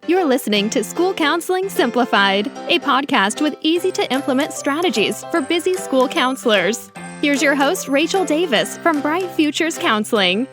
You're listening to School Counseling Simplified, a podcast with easy-to-implement strategies for busy school counselors. Here's your host, Rachel Davis from Bright Futures Counseling.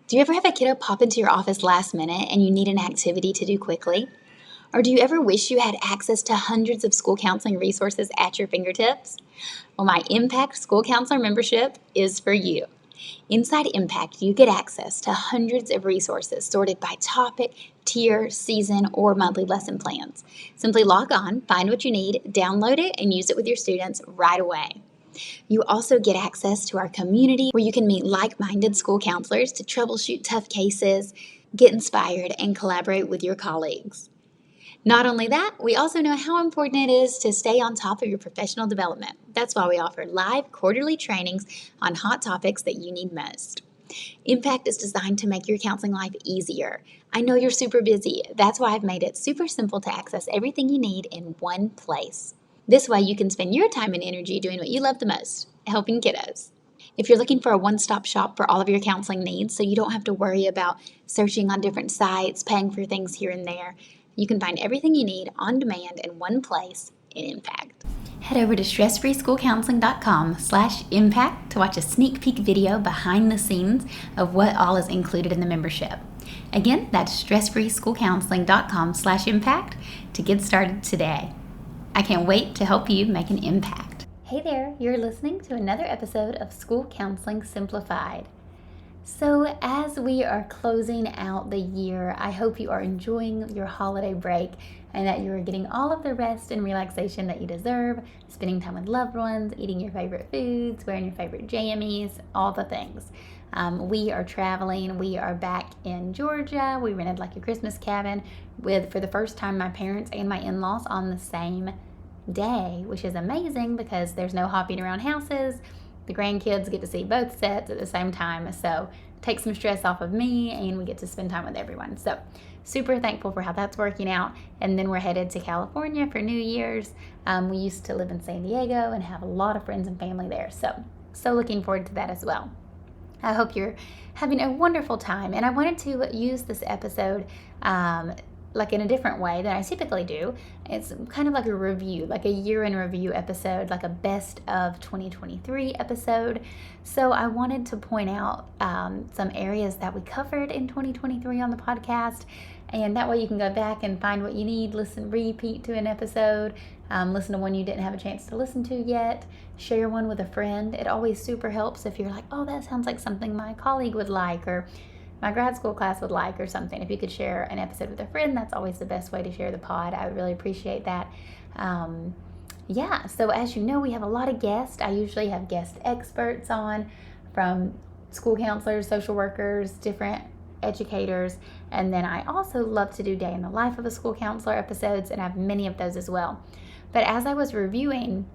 Do you ever have a kiddo pop into your office last minute and you need an activity to do quickly? Or do you ever wish you had access to hundreds of school counseling resources at your fingertips? Well, my Impact School Counselor membership is for you. Inside Impact, you get access to hundreds of resources sorted by topic, tier, season, or monthly lesson plans. Simply log on, find what you need, download it, and use it with your students right away. You also get access to our community where you can meet like-minded school counselors to troubleshoot tough cases, get inspired, and collaborate with your colleagues. Not only that, we also know how important it is to stay on top of your professional development. That's why we offer live quarterly trainings on hot topics that you need most. Impact is designed to make your counseling life easier. I know you're super busy. That's why I've made it super simple to access everything you need in one place. This way you can spend your time and energy doing what you love the most, helping kiddos. If you're looking for a one-stop shop for all of your counseling needs so you don't have to worry about searching on different sites, paying for things here and there, you can find everything you need on demand in one place in Impact. Head over to stressfreeschoolcounseling.com/impact to watch a sneak peek video behind the scenes of what all is included in the membership. Again, that's stressfreeschoolcounseling.com/impact to get started today. I can't wait to help you make an impact. Hey there, you're listening to another episode of School Counseling Simplified. So as we are closing out the year, I hope you are enjoying your holiday break and that you are getting all of the rest and relaxation that you deserve, spending time with loved ones, eating your favorite foods, wearing your favorite jammies, all the things. We are traveling. We are back in Georgia. We rented like a Christmas cabin with, for the first time, my parents and my in-laws on the same day, which is amazing because there's no hopping around houses. The grandkids get to see both sets at the same time, so take some stress off of me and we get to spend time with everyone. So super thankful for how that's working out. And then we're headed to California for New Year's. We used to live in San Diego and have a lot of friends and family there. So looking forward to that as well. I hope you're having a wonderful time. And I wanted to use this episode like in a different way than I typically do. It's kind of like a review, like a year in review episode, like a best of 2023 episode. So I wanted to point out some areas that we covered in 2023 on the podcast. And that way you can go back and find what you need, listen, repeat to an episode, listen to one you didn't have a chance to listen to yet, share one with a friend. It always super helps if you're like, oh, that sounds like something my colleague would like, or my grad school class would like, or something. If you could share an episode with a friend, that's always the best way to share the pod. I would really appreciate that. So as you know, we have a lot of guests. I usually have guest experts on from school counselors, social workers, different educators, and then I also love to do day in the life of a school counselor episodes, and I have many of those as well. But as I was reviewing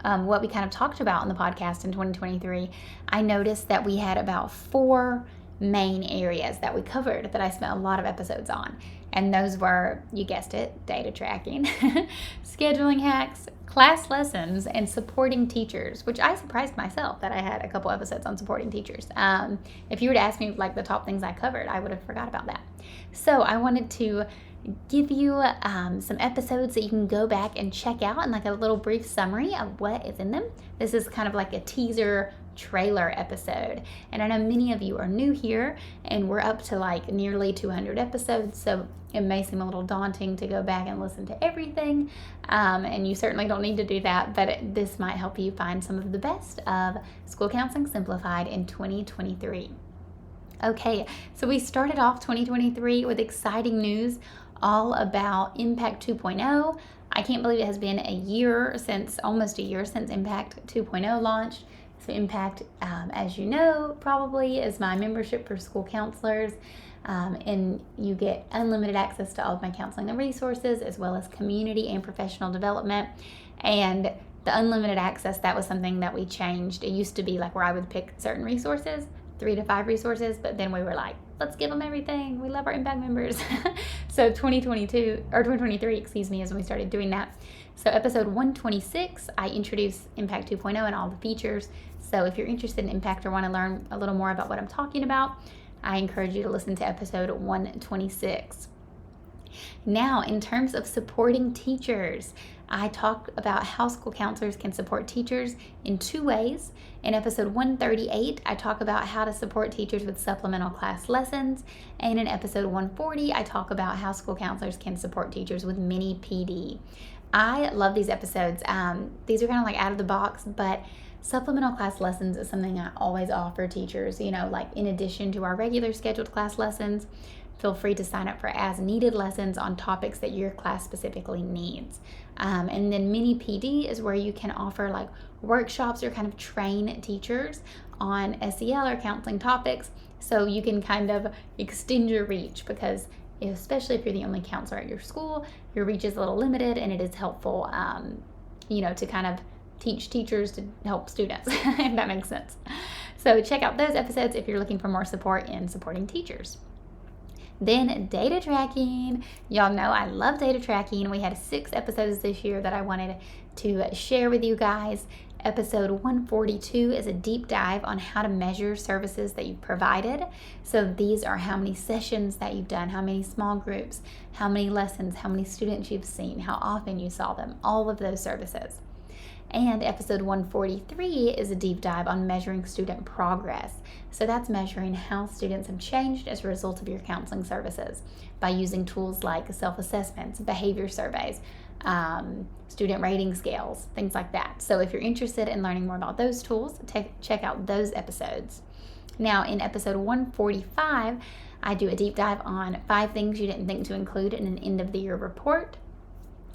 what we kind of talked about in the podcast in 2023, I noticed that we had about 4 main areas that we covered that I spent a lot of episodes on. And those were, you guessed it, data tracking, scheduling hacks, class lessons, and supporting teachers, which I surprised myself that I had a couple episodes on supporting teachers. If you were to ask me like the top things I covered, I would have forgot about that. So I wanted to give you some episodes that you can go back and check out and like a little brief summary of what is in them. This is kind of like a teaser trailer episode, and I know many of you are new here, and we're up to like nearly 200 episodes, so it may seem a little daunting to go back and listen to everything, and you certainly don't need to do that, but this might help you find some of the best of School Counseling Simplified in 2023. Okay, so we started off 2023 with exciting news all about Impact 2.0. I can't believe it has been almost a year since Impact 2.0 launched. So Impact, as you know, probably is my membership for school counselors, and you get unlimited access to all of my counseling and resources, as well as community and professional development. And the unlimited access, that was something that we changed. It used to be like where I would pick certain resources, 3 to 5 resources, but then we were like, let's give them everything. We love our Impact members. So 2023 is when we started doing that. So episode 126, I introduced Impact 2.0 and all the features. So if you're interested in Impact or want to learn a little more about what I'm talking about, I encourage you to listen to episode 126. Now, in terms of supporting teachers, I talk about how school counselors can support teachers in 2 ways. In episode 138, I talk about how to support teachers with supplemental class lessons. And in episode 140, I talk about how school counselors can support teachers with mini PD. I love these episodes. These are kind of like out of the box, but supplemental class lessons is something I always offer teachers, like in addition to our regular scheduled class lessons. Feel free to sign up for as needed lessons on topics that your class specifically needs. And then mini PD is where you can offer like workshops or kind of train teachers on SEL or counseling topics, so you can kind of extend your reach, because especially if you're the only counselor at your school, your reach is a little limited, and it is helpful, to kind of teach teachers to help students, if that makes sense. So check out those episodes if you're looking for more support in supporting teachers. Then data tracking. Y'all know I love data tracking. We had 6 episodes this year that I wanted to share with you guys. Episode 142 is a deep dive on how to measure services that you've provided. So these are how many sessions that you've done, how many small groups, how many lessons, how many students you've seen, how often you saw them, all of those services. And episode 143 is a deep dive on measuring student progress. So that's measuring how students have changed as a result of your counseling services by using tools like self-assessments, behavior surveys, student rating scales, things like that. So if you're interested in learning more about those tools, check out those episodes. Now in episode 145, I do a deep dive on 5 things you didn't think to include in an end of the year report.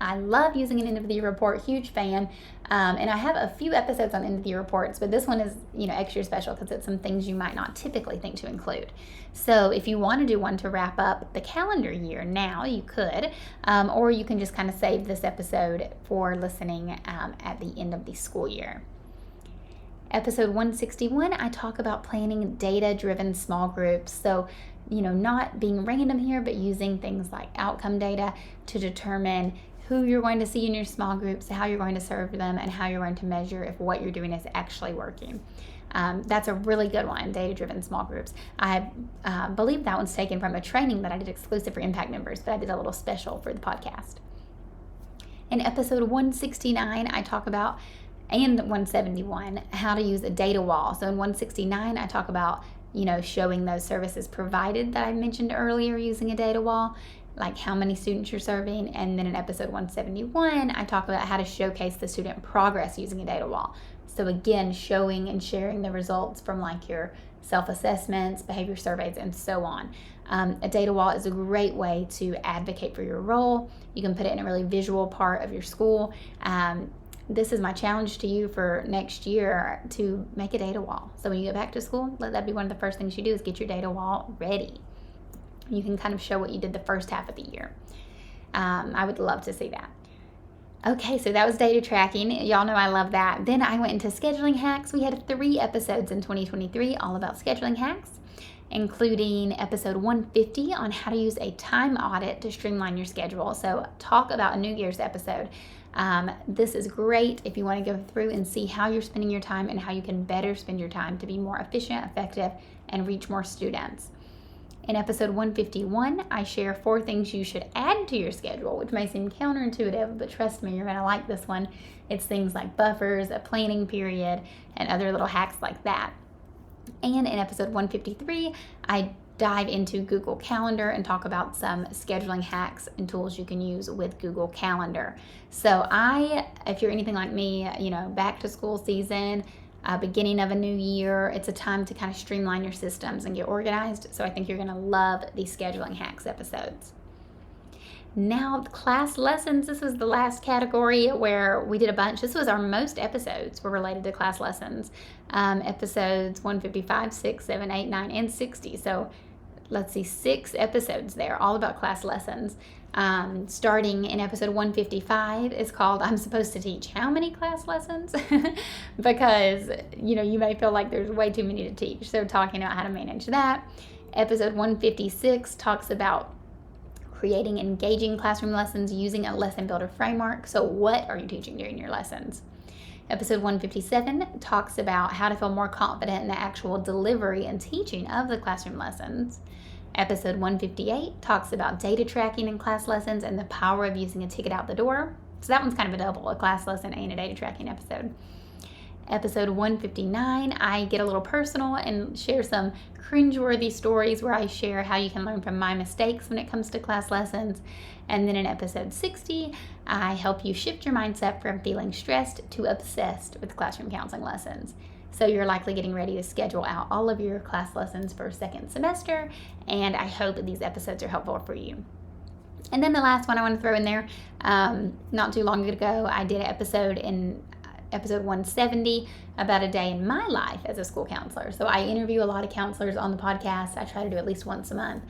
I love using an end of the year report, huge fan. And I have a few episodes on end of the year reports, but this one is, extra special because it's some things you might not typically think to include. So if you want to do one to wrap up the calendar year now, you could, or you can just kind of save this episode for listening at the end of the school year. Episode 161, I talk about planning data-driven small groups. So, not being random here, but using things like outcome data to determine who you're going to see in your small groups, how you're going to serve them, and how you're going to measure if what you're doing is actually working. That's a really good one, data-driven small groups. I believe that one's taken from a training that I did exclusive for Impact members, but I did a little special for the podcast. In episode 169, I talk about, and 171, how to use a data wall. So in 169, I talk about, showing those services provided that I mentioned earlier using a data wall, like how many students you're serving. And then in episode 171, I talk about how to showcase the student progress using a data wall. So again, showing and sharing the results from like your self-assessments, behavior surveys, and so on. A data wall is a great way to advocate for your role. You can put it in a really visual part of your school. This is my challenge to you for next year, to make a data wall. So when you get back to school, let that be one of the first things you do, is get your data wall ready. You can kind of show what you did the first half of the year. I would love to see that. Okay, so that was data tracking. Y'all know I love that. Then I went into scheduling hacks. We had 3 episodes in 2023 all about scheduling hacks, including episode 150 on how to use a time audit to streamline your schedule. So talk about a New Year's episode. This is great if you want to go through and see how you're spending your time and how you can better spend your time to be more efficient, effective, and reach more students. In episode 151, I share 4 things you should add to your schedule, which may seem counterintuitive, but trust me, you're going to like this one. It's things like buffers, a planning period, and other little hacks like that. And in episode 153, I dive into Google Calendar and talk about some scheduling hacks and tools you can use with Google Calendar. So if you're anything like me, back to school season, beginning of a new year, it's a time to kind of streamline your systems and get organized. So I think you're going to love these scheduling hacks episodes. Now, class lessons. This was the last category where we did a bunch. This was our most episodes were related to class lessons. Episodes 155, 6, 7, 8, 9, and 60. So let's see, 6 episodes there, all about class lessons. Starting in episode 155 is called I'm Supposed to Teach How Many Class Lessons? Because, you may feel like there's way too many to teach. So talking about how to manage that. Episode 156 talks about creating engaging classroom lessons using a lesson builder framework. So what are you teaching during your lessons? Episode 157 talks about how to feel more confident in the actual delivery and teaching of the classroom lessons. Episode 158 talks about data tracking in class lessons and the power of using a ticket out the door. So that one's kind of a double, a class lesson and a data tracking episode. Episode 159, I get a little personal and share some cringeworthy stories where I share how you can learn from my mistakes when it comes to class lessons. And then in episode 60, I help you shift your mindset from feeling stressed to obsessed with classroom counseling lessons. So you're likely getting ready to schedule out all of your class lessons for second semester, and I hope that these episodes are helpful for you. And then the last one I want to throw in there, not too long ago, I did an episode in episode 170 about a day in my life as a school counselor. So I interview a lot of counselors on the podcast. I try to do at least once a month.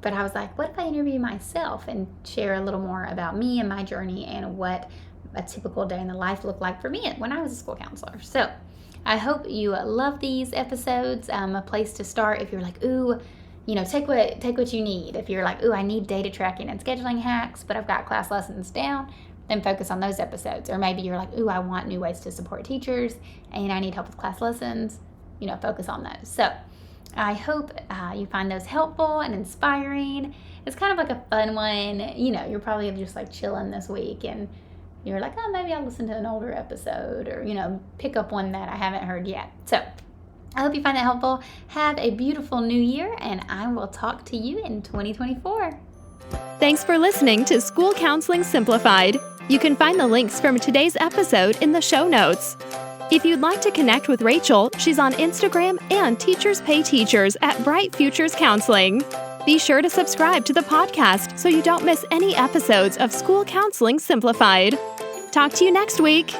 But I was like, what if I interview myself and share a little more about me and my journey and what a typical day in the life looked like for me when I was a school counselor. So I hope you love these episodes. A place to start if you're like, ooh, take what you need. If you're like, ooh, I need data tracking and scheduling hacks, but I've got class lessons down, then focus on those episodes. Or maybe you're like, ooh, I want new ways to support teachers and I need help with class lessons, focus on those. So I hope you find those helpful and inspiring. It's kind of like a fun one. You're probably just like chilling this week and you're like, oh, maybe I'll listen to an older episode or, pick up one that I haven't heard yet. So I hope you find that helpful. Have a beautiful new year, and I will talk to you in 2024. Thanks for listening to School Counseling Simplified. You can find the links from today's episode in the show notes. If you'd like to connect with Rachel, she's on Instagram and Teachers Pay Teachers at Bright Futures Counseling. Be sure to subscribe to the podcast so you don't miss any episodes of School Counseling Simplified. Talk to you next week.